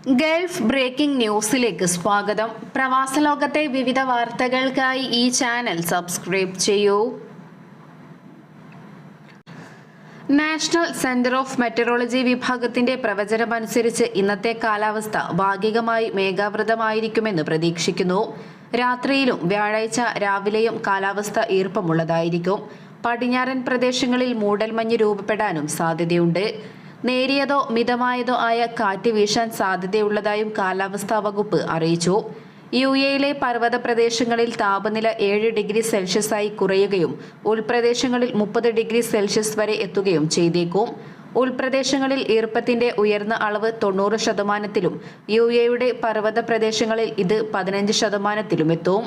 Gulf breaking ന്യൂസിലേക്ക് സ്വാഗതം. പ്രവാസ ലോകത്തെ വിവിധ വാർത്തകൾക്കായി ഈ ചാനൽ സബ്സ്ക്രൈബ് ചെയ്യൂ. നാഷണൽ സെന്റർ ഓഫ് മെറ്ററോളജി വിഭാഗത്തിന്റെ പ്രവചനമനുസരിച്ച് ഇന്നത്തെ കാലാവസ്ഥ ഭാഗികമായി മേഘാവൃതമായിരിക്കുമെന്ന് പ്രതീക്ഷിക്കുന്നു. രാത്രിയിലും വ്യാഴാഴ്ച രാവിലെയും കാലാവസ്ഥ ഈർപ്പമുള്ളതായിരിക്കും. പടിഞ്ഞാറൻ പ്രദേശങ്ങളിൽ മൂടൽമഞ്ഞ് രൂപപ്പെടാനും സാധ്യതയുണ്ട്. നേരിയതോ മിതമായതോ ആയ കാറ്റ് വീശാൻ സാധ്യതയുള്ളതായും കാലാവസ്ഥാ വകുപ്പ് അറിയിച്ചു. യുഎയിലെ പർവ്വത പ്രദേശങ്ങളിൽ താപനില 7 ഡിഗ്രി സെൽഷ്യസായി കുറയുകയും ഉൾപ്രദേശങ്ങളിൽ 30 ഡിഗ്രി സെൽഷ്യസ് വരെ എത്തുകയും ചെയ്തേക്കും. ഉൾപ്രദേശങ്ങളിൽ ഈർപ്പത്തിന്റെ ഉയർന്ന അളവ് 90%-ത്തിലും യുഎയുടെ പർവ്വത പ്രദേശങ്ങളിൽ ഇത് 15%-ത്തിലും എത്തും.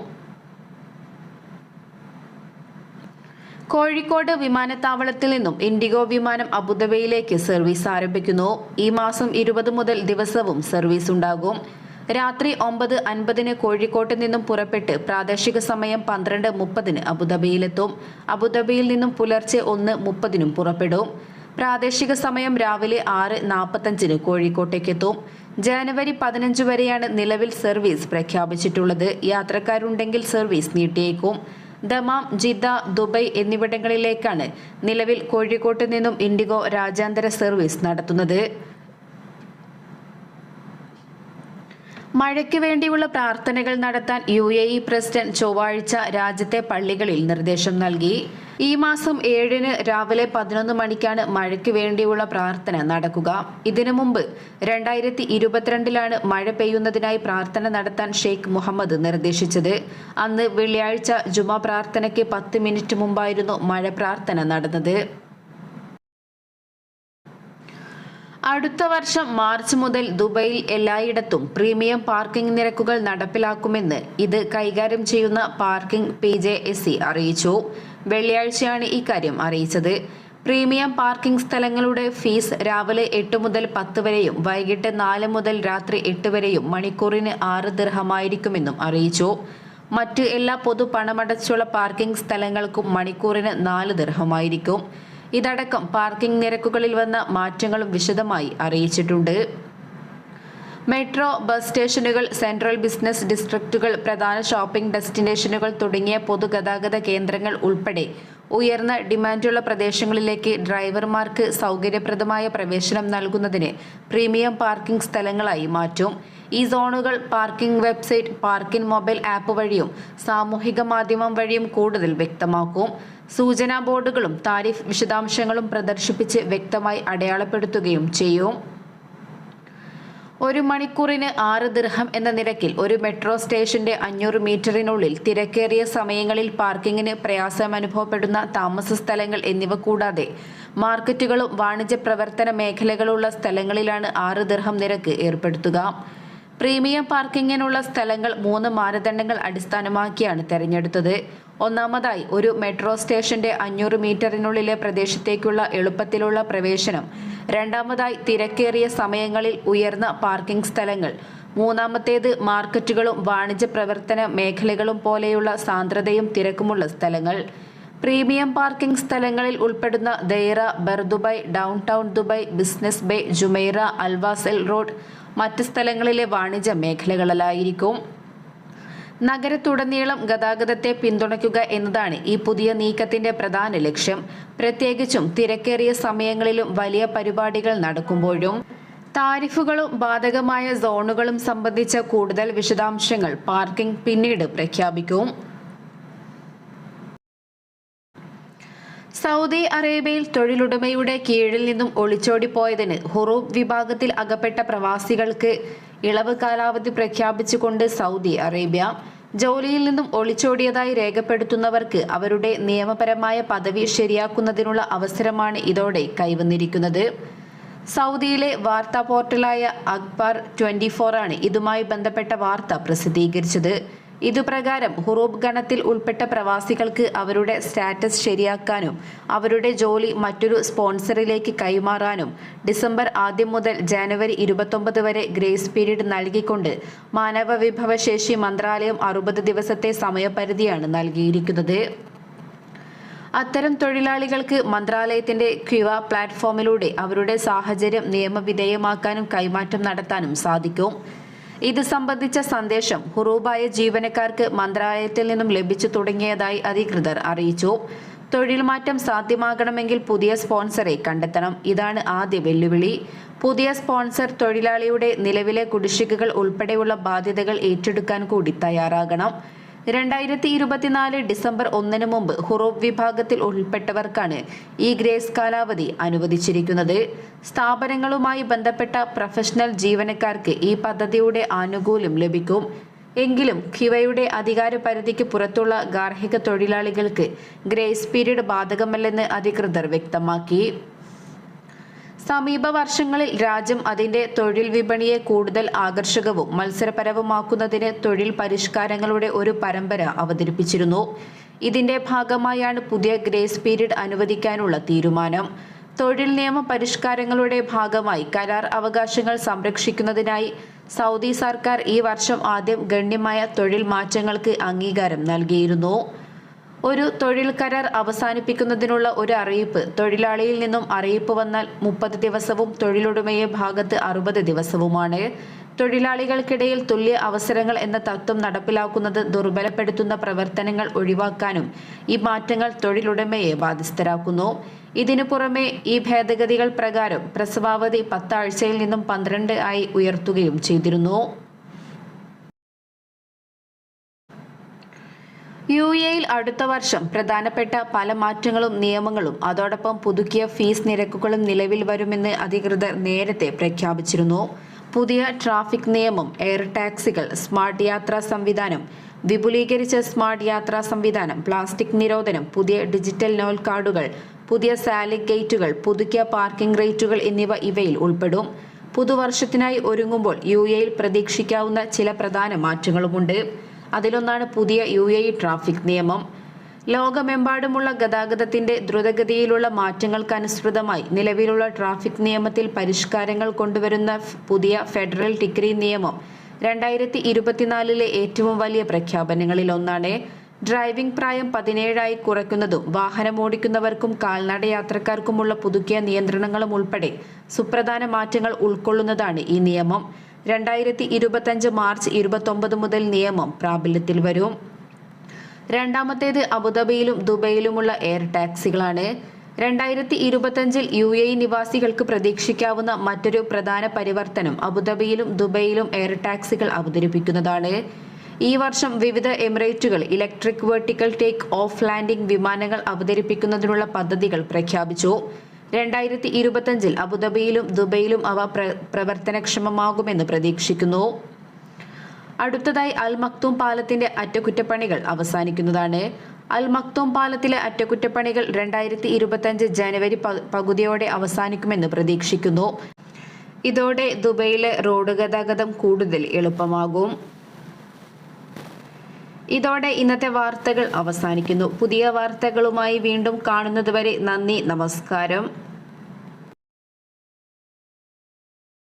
കോഴിക്കോട് വിമാനത്താവളത്തിൽ നിന്നും ഇൻഡിഗോ വിമാനം അബുദാബിയിലേക്ക് സർവീസ് ആരംഭിക്കുന്നു. ഈ മാസം 20 മുതൽ ദിവസവും സർവീസ് ഉണ്ടാകും. രാത്രി 9:50 കോഴിക്കോട്ട് നിന്നും പുറപ്പെട്ട് പ്രാദേശിക സമയം 12:30 അബുദാബിയിലെത്തും. അബുദാബിയിൽ നിന്നും പുലർച്ചെ 1:30 പുറപ്പെടും. പ്രാദേശിക സമയം രാവിലെ 6:45 കോഴിക്കോട്ടേക്കെത്തും. ജനുവരി 15 വരെയാണ് നിലവിൽ സർവീസ് പ്രഖ്യാപിച്ചിട്ടുള്ളത്. യാത്രക്കാരുണ്ടെങ്കിൽ സർവീസ് നീട്ടിയേക്കും. ദമാം, ജിദ്ദ, ദുബായ് എന്നിവിടങ്ങളിലേക്കാണ് നിലവിൽ കോഴിക്കോട്ട് നിന്നും ഇൻഡിഗോ രാജ്യാന്തര സർവീസ് നടത്തുന്നത്. മഴയ്ക്ക് വേണ്ടിയുള്ള പ്രാർത്ഥനകൾ നടത്താൻ UAE പ്രസിഡന്റ് ചൊവ്വാഴ്ച രാജ്യത്തെ പള്ളികളിൽ നിർദ്ദേശം നൽകി. ഈ മാസം 7 രാവിലെ 11 മണിക്കാണ് മഴയ്ക്ക് വേണ്ടിയുള്ള പ്രാർത്ഥന നടക്കുക. ഇതിനു മുമ്പ് 2022 മഴ പെയ്യുന്നതിനായി പ്രാർത്ഥന നടത്താൻ ഷെയ്ഖ് മുഹമ്മദ് നിർദ്ദേശിച്ചത്. അന്ന് വെള്ളിയാഴ്ച ജുമാ പ്രാർത്ഥനയ്ക്ക് 10 മിനിറ്റ് മുമ്പായിരുന്നു മഴ പ്രാർത്ഥന നടന്നത്. അടുത്ത വർഷം മാർച്ച് മുതൽ ദുബൈയിൽ എല്ലായിടത്തും പ്രീമിയം പാർക്കിംഗ് നിരക്കുകൾ നടപ്പിലാക്കുമെന്ന് ഇത് കൈകാര്യം ചെയ്യുന്ന പാർക്കിംഗ് PJSC അറിയിച്ചു. വെള്ളിയാഴ്ചയാണ് ഇക്കാര്യം അറിയിച്ചത്. പ്രീമിയം പാർക്കിംഗ് സ്ഥലങ്ങളുടെ ഫീസ് രാവിലെ 8 മുതൽ 10 വരെയും വൈകിട്ട് 4 മുതൽ രാത്രി 8 വരെയും മണിക്കൂറിന് 6 ദിർഹമായിരിക്കുമെന്നും അറിയിച്ചു. മറ്റ് എല്ലാ പൊതു പണമടച്ചുള്ള പാർക്കിംഗ് സ്ഥലങ്ങൾക്കും മണിക്കൂറിന് 4 ദിർഹമായിരിക്കും. ഇതടക്കം പാർക്കിംഗ് നിരക്കുകളിൽ വന്ന മാറ്റങ്ങളും വിശദമായി അറിയിച്ചിട്ടുണ്ട്. മെട്രോ, ബസ് സ്റ്റേഷനുകൾ, സെൻട്രൽ ബിസിനസ് ഡിസ്ട്രിക്റ്റുകൾ, പ്രധാന ഷോപ്പിംഗ് ഡെസ്റ്റിനേഷനുകൾ തുടങ്ങിയ പൊതുഗതാഗത കേന്ദ്രങ്ങൾ ഉൾപ്പെടെ ഉയർന്ന ഡിമാൻഡുള്ള പ്രദേശങ്ങളിലേക്ക് ഡ്രൈവർമാർക്ക് സൗകര്യപ്രദമായ പ്രവേശനം നൽകുന്നതിന് പ്രീമിയം പാർക്കിംഗ് സ്ഥലങ്ങളായി മാറ്റും. ഈ സോണുകൾ parking website, parking mobile app വഴിയും സാമൂഹിക മാധ്യമം വഴിയും കൂടുതൽ വ്യക്തമാക്കും. സൂചനാ ബോർഡുകളും താരിഫ് വിശദാംശങ്ങളും പ്രദർശിപ്പിച്ച് വ്യക്തമായി അടയാളപ്പെടുത്തുകയും ചെയ്യും. 1 മണിക്കൂറിന് 6 ദിർഹം എന്ന നിരക്കിൽ ഒരു മെട്രോ സ്റ്റേഷന്റെ 500 മീറ്ററിനുള്ളിൽ തിരക്കേറിയ സമയങ്ങളിൽ പാർക്കിങ്ങിന് പ്രയാസം അനുഭവപ്പെടുന്ന താമസ സ്ഥലങ്ങൾ എന്നിവ കൂടാതെ മാർക്കറ്റുകളും വാണിജ്യ പ്രവർത്തന മേഖലകളുള്ള സ്ഥലങ്ങളിലാണ് 6 ദിർഹം നിരക്ക് ഏർപ്പെടുത്തുക. പ്രീമിയം പാർക്കിങ്ങിനുള്ള സ്ഥലങ്ങൾ 3 മാനദണ്ഡങ്ങൾ അടിസ്ഥാനമാക്കിയാണ് തെരഞ്ഞെടുത്തത്. ഒന്നാമതായി, ഒരു മെട്രോ സ്റ്റേഷന്റെ 500 മീറ്ററിനുള്ളിലെ പ്രദേശത്തേക്കുള്ള എളുപ്പത്തിലുള്ള പ്രവേശനം. രണ്ടാമതായി, തിരക്കേറിയ സമയങ്ങളിൽ ഉയർന്ന പാർക്കിംഗ് സ്ഥലങ്ങൾ. മൂന്നാമത്തേത്, മാർക്കറ്റുകളും വാണിജ്യ പ്രവർത്തന മേഖലകളും പോലെയുള്ള സാന്ദ്രതയും തിരക്കുമുള്ള സ്ഥലങ്ങൾ. പ്രീമിയം പാർക്കിംഗ് സ്ഥലങ്ങളിൽ ഉൾപ്പെടുന്ന Deira, Bur Dubai, downtown Dubai, Business Bay, Jumeirah, Al Wasl road മറ്റ് സ്ഥലങ്ങളിലെ വാണിജ്യ മേഖലകളിലായിരിക്കും. നഗരത്തുടനീളം ഗതാഗതത്തെ പിന്തുണയ്ക്കുക എന്നതാണ് ഈ പുതിയ നീക്കത്തിന്റെ പ്രധാന ലക്ഷ്യം. പ്രത്യേകിച്ചും തിരക്കേറിയ സമയങ്ങളിലും വലിയ പരിപാടികൾ നടക്കുമ്പോഴും. താരിഫുകളും ബാധകമായ സോണുകളും സംബന്ധിച്ച കൂടുതൽ വിശദാംശങ്ങൾ പാർക്കിംഗ് പിന്നീട് പ്രഖ്യാപിക്കും. സൗദി അറേബ്യയിൽ തൊഴിലുടമയുടെ കീഴിൽ നിന്നും ഒളിച്ചോടിപ്പോയതിന് ഹുറൂബ് വിഭാഗത്തിൽ അകപ്പെട്ട പ്രവാസികൾക്ക് ഇളവ് കാലാവധി പ്രഖ്യാപിച്ചുകൊണ്ട് സൗദി അറേബ്യ. ജോലിയിൽ നിന്നും ഒളിച്ചോടിയതായി രേഖപ്പെടുത്തുന്നവർക്ക് അവരുടെ നിയമപരമായ പദവി ശരിയാക്കുന്നതിനുള്ള അവസരമാണ് ഇതോടെ കൈവന്നിരിക്കുന്നത്. സൗദിയിലെ വാർത്താ പോർട്ടലായ അഖ്ബാർ 24 ആണ് ഇതുമായി ബന്ധപ്പെട്ട വാർത്ത പ്രസിദ്ധീകരിച്ചത്. ഇതുപ്രകാരം ഹുറൂബ് ഗണത്തിൽ ഉൾപ്പെട്ട പ്രവാസികൾക്ക് അവരുടെ സ്റ്റാറ്റസ് ശരിയാക്കാനും അവരുടെ ജോലി മറ്റൊരു സ്പോൺസറിലേക്ക് കൈമാറാനും ഡിസംബർ 1 മുതൽ ജനുവരി 29 വരെ ഗ്രേസ് പീരീഡ് നൽകിക്കൊണ്ട് മാനവ വിഭവശേഷി മന്ത്രാലയം 60 ദിവസത്തെ സമയപരിധിയാണ് നൽകിയിരിക്കുന്നത്. അത്തരം തൊഴിലാളികൾക്ക് മന്ത്രാലയത്തിന്റെ ക്യുവ പ്ലാറ്റ്ഫോമിലൂടെ അവരുടെ സാഹചര്യം നിയമവിധേയമാക്കാനും കൈമാറ്റം നടത്താനും സാധിക്കും. ഇത് സംബന്ധിച്ച സന്ദേശം ഹുറൂബായ ജീവനക്കാർക്ക് മന്ത്രാലയത്തിൽ നിന്നും ലഭിച്ചു തുടങ്ങിയതായി അധികൃതർ അറിയിച്ചു. തൊഴിൽ മാറ്റം സാധ്യമാകണമെങ്കിൽ പുതിയ സ്പോൺസറെ കണ്ടെത്തണം. ഇതാണ് ആദ്യ വെല്ലുവിളി. പുതിയ സ്പോൺസർ തൊഴിലാളിയുടെ നിലവിലെ കുടിശ്ശികകൾ ഉൾപ്പെടെയുള്ള ബാധ്യതകൾ ഏറ്റെടുക്കാൻ കൂടി തയ്യാറാകണം. 2024 ഡിസംബർ 1 മുമ്പ് ഹുറൂബ് വിഭാഗത്തിൽ ഉൾപ്പെട്ടവർക്കാണ് ഈ ഗ്രേസ് കാലാവധി അനുവദിച്ചിരിക്കുന്നത്. സ്ഥാപനങ്ങളുമായി ബന്ധപ്പെട്ട പ്രൊഫഷണൽ ജീവനക്കാർക്ക് ഈ പദ്ധതിയുടെ ആനുകൂല്യം ലഭിക്കും. എങ്കിലും ക്യുവയുടെ അധികാര പരിധിക്ക് പുറത്തുള്ള ഗാർഹിക തൊഴിലാളികൾക്ക് ഗ്രേസ് പീരീഡ് ബാധകമല്ലെന്ന് അധികൃതർ വ്യക്തമാക്കി. സമീപ വർഷങ്ങളിൽ രാജ്യം അതിന്റെ തൊഴിൽ വിപണിയെ കൂടുതൽ ആകർഷകവും മത്സരപരവുമാക്കുന്നതിന് തൊഴിൽ പരിഷ്കാരങ്ങളുടെ ഒരു പരമ്പര അവതരിപ്പിച്ചിരുന്നു. ഇതിന്റെ ഭാഗമായാണ് പുതിയ ഗ്രേസ് പീരീഡ് അനുവദിക്കാനുള്ള തീരുമാനം. തൊഴിൽ നിയമ പരിഷ്കാരങ്ങളുടെ ഭാഗമായി കരാർ അവകാശങ്ങൾ സംരക്ഷിക്കുന്നതിനായി സൗദി സർക്കാർ ഈ വർഷം ആദ്യം ഗണ്യമായ തൊഴിൽ മാറ്റങ്ങൾക്ക് അംഗീകാരം നൽകിയിരുന്നു. ഒരു തൊഴിൽ കരാർ അവസാനിപ്പിക്കുന്നതിനുള്ള ഒരു അറിയിപ്പ് തൊഴിലാളിയിൽ നിന്നും അറിയിപ്പ് വന്നാൽ 30 ദിവസവും തൊഴിലുടമയെ ഭാഗത്ത് 60 ദിവസവുമാണ്. തൊഴിലാളികൾക്കിടയിൽ തുല്യ അവസരങ്ങൾ എന്ന തത്വം നടപ്പിലാക്കുന്നത് ദുർബലപ്പെടുത്തുന്ന പ്രവർത്തനങ്ങൾ ഒഴിവാക്കാനും ഈ മാറ്റങ്ങൾ തൊഴിലുടമയെ ബാധ്യസ്ഥരാക്കുന്നു. ഇതിനു പുറമെ ഈ ഭേദഗതികൾ പ്രകാരം പ്രസവാവധി 10 ആഴ്ചയിൽ നിന്നും 12 ആയി ഉയർത്തുകയും ചെയ്തിരുന്നു. UAE-യിൽ അടുത്ത വർഷം പ്രധാനപ്പെട്ട പല മാറ്റങ്ങളും നിയമങ്ങളും അതോടൊപ്പം പുതുക്കിയ ഫീസ് നിരക്കുകളും നിലവിൽ വരുമെന്ന് അധികൃതർ നേരത്തെ പ്രഖ്യാപിച്ചിരുന്നു. പുതിയ ട്രാഫിക് നിയമം, എയർ ടാക്സികൾ, സ്മാർട്ട് യാത്രാ സംവിധാനം, വിപുലീകരിച്ച സ്മാർട്ട് യാത്രാ സംവിധാനം, പ്ലാസ്റ്റിക് നിരോധനം, പുതിയ ഡിജിറ്റൽ നോൾ കാർഡുകൾ, പുതിയ സാലിക് ഗേറ്റുകൾ, പുതുക്കിയ പാർക്കിംഗ് റേറ്റുകൾ എന്നിവ ഇവയിൽ ഉൾപ്പെടും. പുതുവർഷത്തിനായി ഒരുങ്ങുമ്പോൾ UAE-യിൽ പ്രതീക്ഷിക്കാവുന്ന ചില പ്രധാന മാറ്റങ്ങളുമുണ്ട്. അതിലൊന്നാണ് പുതിയ UAE ട്രാഫിക് നിയമം. ലോകമെമ്പാടുമുള്ള ഗതാഗതത്തിന്റെ ദ്രുതഗതിയിലുള്ള മാറ്റങ്ങൾക്കനുസൃതമായി നിലവിലുള്ള ട്രാഫിക് നിയമത്തിൽ പരിഷ്കാരങ്ങൾ കൊണ്ടുവരുന്ന പുതിയ ഫെഡറൽ ഡിക്രി നിയമം 2024-ലെ ഏറ്റവും വലിയ പ്രഖ്യാപനങ്ങളിൽ ഒന്നാണ്. ഡ്രൈവിംഗ് പ്രായം 17 ആയി കുറയ്ക്കുന്നതും വാഹനമോടിക്കുന്നവർക്കും കാൽനട യാത്രക്കാർക്കുമുള്ള പുതുക്കിയ നിയന്ത്രണങ്ങളും ഉൾപ്പെടെ സുപ്രധാന മാറ്റങ്ങൾ ഉൾക്കൊള്ളുന്നതാണ് ഈ നിയമം. 2025 മാർച്ച് 29 മുതൽ നിയമം പ്രാബല്യത്തിൽ വരും. രണ്ടാമത്തേത് അബുദാബിയിലും ദുബൈയിലുമുള്ള എയർ ടാക്സികളാണ്. 2025-ൽ UAE നിവാസികൾക്ക് പ്രതീക്ഷിക്കാവുന്ന മറ്റൊരു പ്രധാന പരിവർത്തനം അബുദാബിയിലും ദുബൈയിലും എയർ ടാക്സികൾ അവതരിപ്പിക്കുന്നതാണ്. ഈ വർഷം വിവിധ എമിറേറ്റുകൾ electric vertical take off landing വിമാനങ്ങൾ അവതരിപ്പിക്കുന്നതിനുള്ള പദ്ധതികൾ പ്രഖ്യാപിച്ചു. 2025-ൽ അബുദാബിയിലും ദുബൈയിലും അവ പ്രവർത്തനക്ഷമമാകുമെന്ന് പ്രതീക്ഷിക്കുന്നു. അടുത്തതായി അൽ മക്തൂം പാലത്തിന്റെ അറ്റകുറ്റപ്പണികൾ അവസാനിക്കുന്നതാണ്. അൽ മക്തൂം പാലത്തിലെ അറ്റകുറ്റപ്പണികൾ 2025 ജനുവരി പകുതിയോടെ അവസാനിക്കുമെന്ന് പ്രതീക്ഷിക്കുന്നു. ഇതോടെ ദുബൈയിലെ റോഡ് ഗതാഗതം കൂടുതൽ എളുപ്പമാകും. ഇതോടെ ഇന്നത്തെ വാർത്തകൾ അവസാനിക്കുന്നു. പുതിയ വാർത്തകളുമായി വീണ്ടും കാണുന്നതുവരെ നന്ദി, നമസ്കാരം.